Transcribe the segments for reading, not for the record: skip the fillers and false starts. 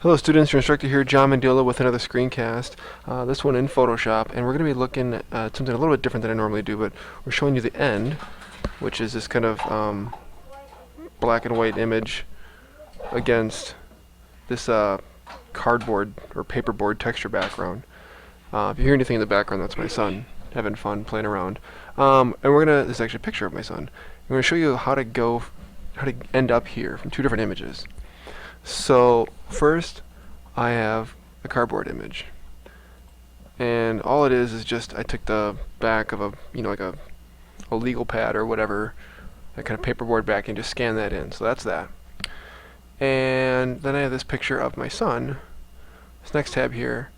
Hello students, your instructor here, John Mandela with another screencast. This one in Photoshop, and we're going to be looking at something a little bit different than I normally do, but we're showing you the end, which is this kind of black and white image against this cardboard or paperboard texture background. If you hear anything in the background, that's my son having fun playing around. And this is actually a picture of my son. We're going to show you how to end up here from two different images. So first I have a cardboard image, and all it is just I took the back of a like a legal pad or whatever, that kind of paperboard back, and just scanned that in. So that's that. And then I have this picture of my son, this next tab here,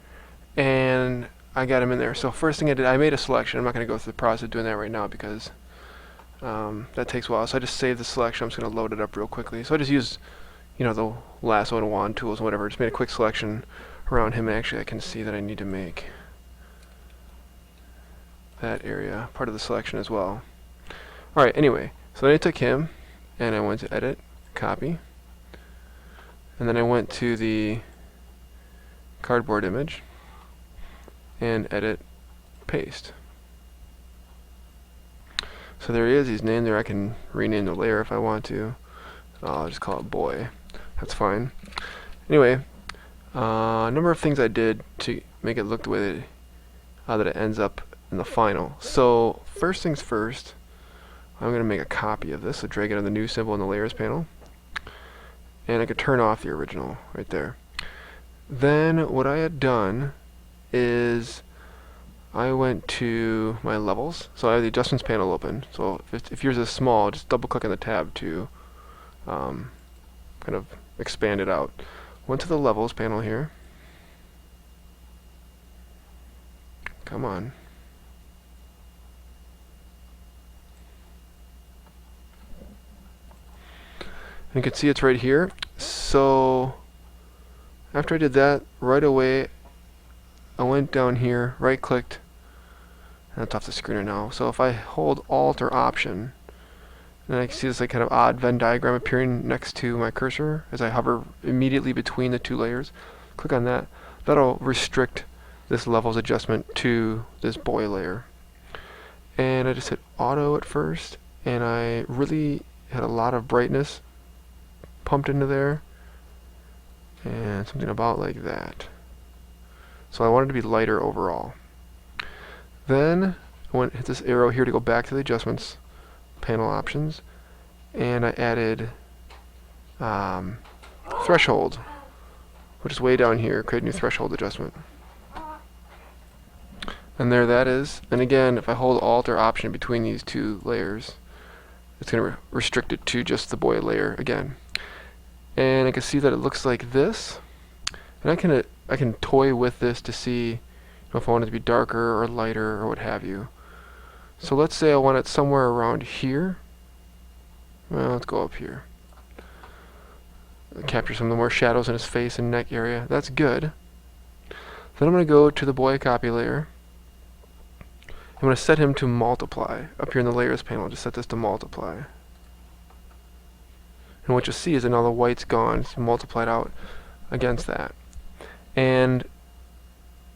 and I got him in there. So first thing I did, I made a selection. I'm not going to go through the process of doing that right now because that takes a while. So I just saved the selection. I'm just going to load it up real quickly. So I just used the lasso and wand tools and whatever. Just made a quick selection around him, and actually I can see that I need to make that area part of the selection as well. Alright, anyway, so then I took him and I went to edit, copy, and then I went to the cardboard image and edit, paste. So there he is, he's named there. I can rename the layer if I want to. I'll just call it boy. That's fine. Anyway, a number of things I did to make it look the way that it ends up in the final. So first things first, I'm going to make a copy of this. So drag it on the new symbol in the layers panel, and I could turn off the original right there. Then what I had done is I went to my levels. So I have the adjustments panel open. So if yours is small, just double click on the tab to kind of expand it out. Went to the levels panel here. Come on. And you can see it's right here. So after I did that, right away I went down here, right clicked, and that's off the screen right now. So if I hold Alt or Option, and I can see this kind of odd Venn diagram appearing next to my cursor as I hover immediately between the two layers. Click on that. That'll restrict this levels adjustment to this boy layer. And I just hit Auto at first, and I really had a lot of brightness pumped into there, and something about like that. So I wanted to be lighter overall. Then I hit this arrow here to go back to the adjustments panel options, and I added threshold, which is way down here. Create a new threshold adjustment, and there that is. And again, if I hold Alt or Option between these two layers, it's going to restrict it to just the boy layer again. And I can see that it looks like this, and I can toy with this to see if I want it to be darker or lighter or what have you. So let's say I want it somewhere around here. Well, let's go up here. Capture some of the more shadows in his face and neck area. That's good. Then I'm going to go to the boy copy layer. I'm going to set him to multiply. Up here in the layers panel, just set this to multiply. And what you'll see is that now the white's gone. It's multiplied out against that. And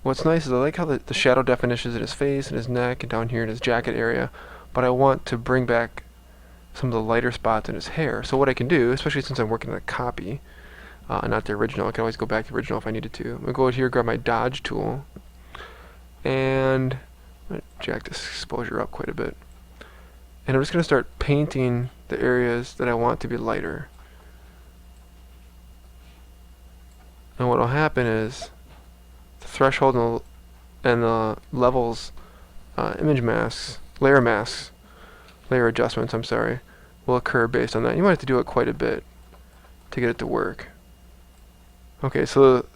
what's nice is I like how the shadow definitions in his face and his neck and down here in his jacket area, but I want to bring back some of the lighter spots in his hair. So what I can do, especially since I'm working on a copy, not the original, I can always go back to the original if I needed to. I'm going to go out here, grab my dodge tool, and I'm going to jack this exposure up quite a bit. And I'm just going to start painting the areas that I want to be lighter. And what will happen is the threshold and the levels image masks, layer adjustments, I'm sorry, will occur based on that. You might have to do it quite a bit to get it to work. Okay, so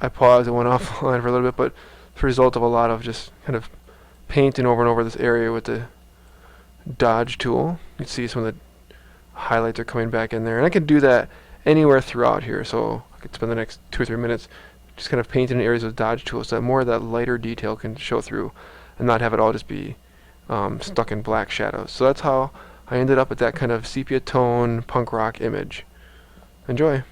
I paused and went offline for a little bit, but it's a result of a lot of just kind of painting over and over this area with the dodge tool. You can see some of the highlights are coming back in there, and I can do that anywhere throughout here. So I could spend the next 2 or 3 minutes just kind of painting in areas with dodge tools so that more of that lighter detail can show through and not have it all just be stuck in black shadows. So that's how I ended up with that kind of sepia tone punk rock image. Enjoy.